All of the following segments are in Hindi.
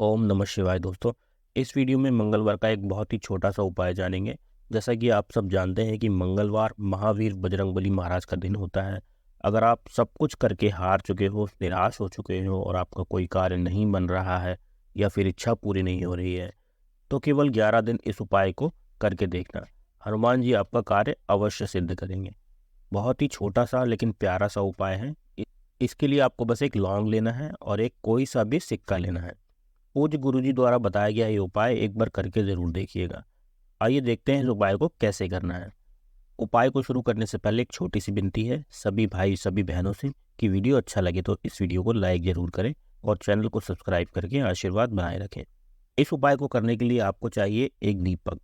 ओम नमः शिवाय दोस्तों। इस वीडियो में मंगलवार का एक बहुत ही छोटा सा उपाय जानेंगे। जैसा कि आप सब जानते हैं कि मंगलवार महावीर बजरंगबली महाराज का दिन होता है। अगर आप सब कुछ करके हार चुके हो, निराश हो चुके हो और आपका कोई कार्य नहीं बन रहा है या फिर इच्छा पूरी नहीं हो रही है, तो केवल 11 दिन इस उपाय को करके देखना। हनुमान जी आपका कार्य अवश्य सिद्ध करेंगे। बहुत ही छोटा सा लेकिन प्यारा सा उपाय है। इसके लिए आपको बस एक लौंग लेना है और एक कोई सा भी सिक्का लेना है। पूज्य गुरुजी द्वारा बताया गया ये उपाय एक बार करके जरूर देखिएगा। आइए देखते हैं इस उपाय को कैसे करना है। उपाय को शुरू करने से पहले एक छोटी सी विनती है सभी भाई सभी बहनों से कि वीडियो अच्छा लगे तो इस वीडियो को लाइक जरूर करें और चैनल को सब्सक्राइब करके आशीर्वाद बनाए रखें। इस उपाय को करने के लिए आपको चाहिए एक दीपक।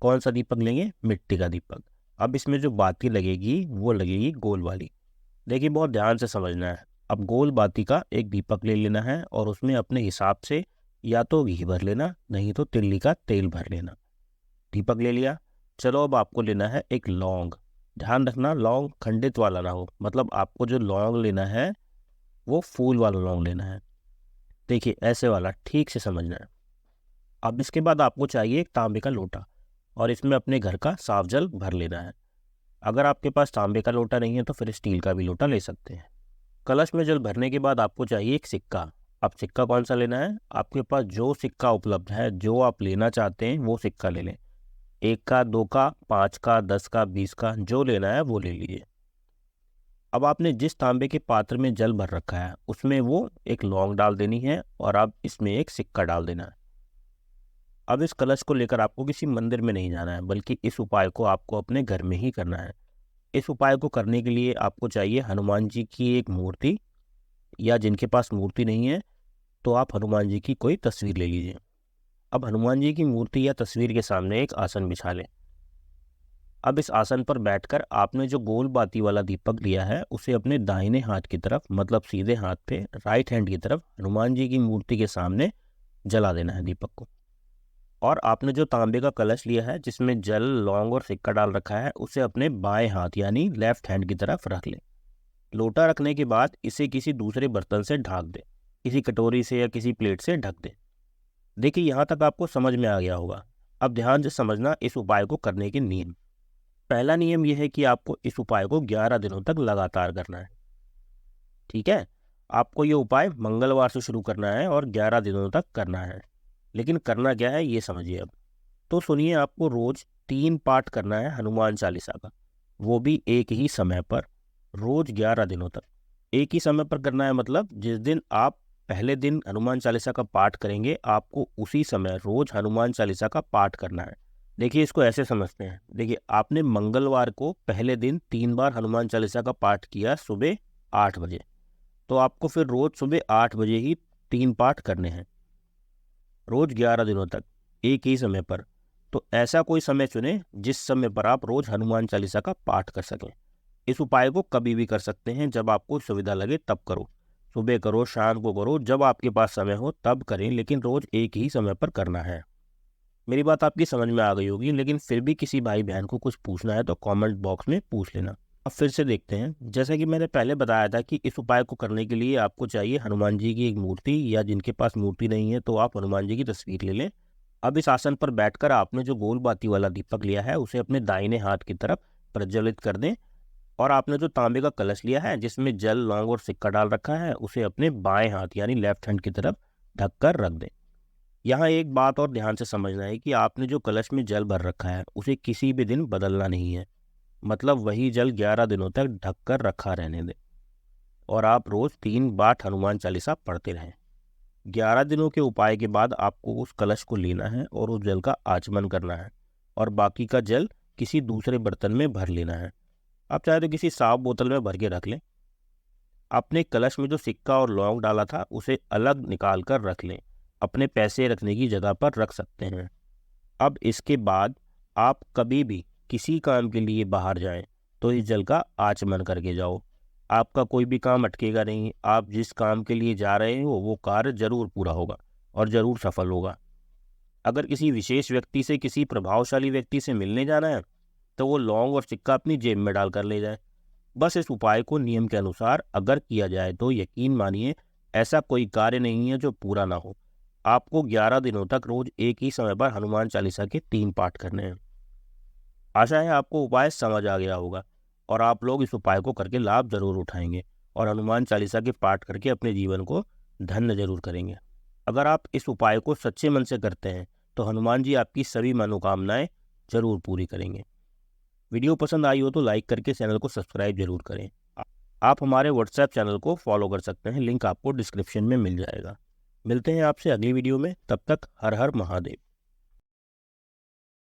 कौन सा दीपक लेंगे? मिट्टी का दीपक। अब इसमें जो बाती लगेगी वो लगेगी गोल वाली। देखिए, बहुत ध्यान से समझना है। अब गोल बाती का एक दीपक ले लेना है और उसमें अपने हिसाब से या तो घी भर लेना, नहीं तो तिल्ली का तेल भर लेना। दीपक ले लिया। चलो अब आपको लेना है एक लौंग। ध्यान रखना लौंग खंडित वाला ना हो, मतलब आपको जो लौंग लेना है वो फूल वाला लौंग लेना है। देखिए ऐसे वाला, ठीक से समझना है। अब इसके बाद आपको चाहिए एक तांबे का लोटा और इसमें अपने घर का साफ जल भर लेना है। अगर आपके पास तांबे का लोटा नहीं है तो फिर स्टील का भी लोटा ले सकते हैं। कलश में जल भरने के बाद आपको चाहिए एक सिक्का। अब सिक्का कौन सा लेना है? आपके पास जो सिक्का उपलब्ध है, जो आप लेना चाहते हैं वो सिक्का ले लें। 1 का, 2 का, 5 का, 10 का, 20 का, जो लेना है वो ले लीजिए। अब आपने जिस तांबे के पात्र में जल भर रखा है उसमें वो एक लौंग डाल देनी है और अब इसमें एक सिक्का डाल देना है। अब इस कलश को लेकर आपको किसी मंदिर में नहीं जाना है, बल्कि इस उपाय को आपको अपने घर में ही करना है। इस उपाय को करने के लिए आपको चाहिए हनुमान जी की एक मूर्ति, या जिनके पास मूर्ति नहीं है तो आप हनुमान जी की कोई तस्वीर ले लीजिए। अब हनुमान जी की मूर्ति या तस्वीर के सामने एक आसन बिछा लें। अब इस आसन पर बैठकर आपने जो गोल बाती वाला दीपक लिया है उसे अपने दाहिने हाथ की तरफ, मतलब सीधे हाथ पे राइट हैंड की तरफ हनुमान जी की मूर्ति के सामने जला देना है दीपक को। और आपने जो तांबे का कलश लिया है जिसमें जल, लौंग और सिक्का डाल रखा है उसे अपने बाएं हाथ यानी लेफ्ट हैंड की तरफ रख लें। लोटा रखने के बाद इसे किसी दूसरे बर्तन से ढक दें, किसी कटोरी से या किसी प्लेट से ढक दें। देखिए यहाँ तक आपको समझ में आ गया होगा। अब ध्यान से समझना इस उपाय को करने के नियम। पहला नियम यह है कि आपको इस उपाय को 11 दिनों तक लगातार करना है। ठीक है, आपको ये उपाय मंगलवार से शुरू करना है और 11 दिनों तक करना है। लेकिन करना क्या है ये समझिए अब। तो सुनिए, आपको रोज 3 पाठ करना है हनुमान चालीसा का, वो भी एक ही समय पर, रोज 11 दिनों तक। एक ही समय पर करना है मतलब जिस दिन आप पहले दिन हनुमान चालीसा का पाठ करेंगे आपको उसी समय रोज हनुमान चालीसा का पाठ करना है। देखिए इसको ऐसे समझते हैं। देखिए आपने मंगलवार को पहले दिन 3 बार हनुमान चालीसा का पाठ किया सुबह 8 बजे, तो आपको फिर रोज सुबह 8 बजे ही 3 पाठ करने हैं, रोज 11 दिनों तक एक ही समय पर। तो ऐसा कोई समय चुने जिस समय पर आप रोज हनुमान चालीसा का पाठ कर सकें। इस उपाय को कभी भी कर सकते हैं, जब आपको सुविधा लगे तब करो। सुबह करो, शाम को करो, जब आपके पास समय हो तब करें, लेकिन रोज एक ही समय पर करना है। मेरी बात आपकी समझ में आ गई होगी, लेकिन फिर भी किसी भाई बहन को कुछ पूछना है तो कमेंट बॉक्स में पूछ लेना। अब फिर से देखते हैं। जैसा कि मैंने पहले बताया था कि इस उपाय को करने के लिए आपको चाहिए हनुमान जी की एक मूर्ति, या जिनके पास मूर्ति नहीं है तो आप हनुमान जी की तस्वीर ले लें। अब इस आसन पर बैठकर आपने जो गोल बाती वाला दीपक लिया है उसे अपने दाहिने हाथ की तरफ प्रज्वलित कर दें और आपने जो तांबे का कलश लिया है जिसमें जल, लौंग और सिक्का डाल रखा है उसे अपने बाएं हाथ यानी लेफ्ट हैंड की तरफ ढककर रख दें। यहाँ एक बात और ध्यान से समझना है कि आपने जो कलश में जल भर रखा है उसे किसी भी दिन बदलना नहीं है, मतलब वही जल 11 दिनों तक ढककर रखा रहने दें और आप रोज 3 बार हनुमान चालीसा पढ़ते रहें। 11 दिनों के उपाय के बाद आपको उस कलश को लेना है और उस जल का आचमन करना है और बाकी का जल किसी दूसरे बर्तन में भर लेना है। आप चाहे तो किसी साफ बोतल में भर के रख लें। अपने कलश में जो सिक्का और लौंग डाला था उसे अलग निकाल कर रख लें, अपने पैसे रखने की जगह पर रख सकते हैं। अब इसके बाद आप कभी भी किसी काम के लिए बाहर जाएं तो इस जल का आचमन करके जाओ। आपका कोई भी काम अटकेगा नहीं। आप जिस काम के लिए जा रहे हो वो कार्य जरूर पूरा होगा और जरूर सफल होगा। अगर किसी विशेष व्यक्ति से, किसी प्रभावशाली व्यक्ति से मिलने जाना है तो वो लौंग और सिक्का अपनी जेब में डाल कर ले जाए। बस इस उपाय को नियम के अनुसार अगर किया जाए तो यकीन मानिए ऐसा कोई कार्य नहीं है जो पूरा ना हो। आपको 11 दिनों तक रोज एक ही समय पर हनुमान चालीसा के 3 पाठ करने हैं। आशा है आपको उपाय समझ आ गया होगा और आप लोग इस उपाय को करके लाभ जरूर उठाएंगे और हनुमान चालीसा के पाठ करके अपने जीवन को धन्य जरूर करेंगे। अगर आप इस उपाय को सच्चे मन से करते हैं तो हनुमान जी आपकी सभी मनोकामनाएं जरूर पूरी करेंगे। वीडियो पसंद आई हो तो लाइक करके चैनल को सब्सक्राइब जरूर करें। आप हमारे व्हाट्सएप चैनल को फॉलो कर सकते हैं, लिंक आपको डिस्क्रिप्शन में मिल जाएगा। मिलते हैं आपसे अगली वीडियो में, तब तक हर हर महादेव।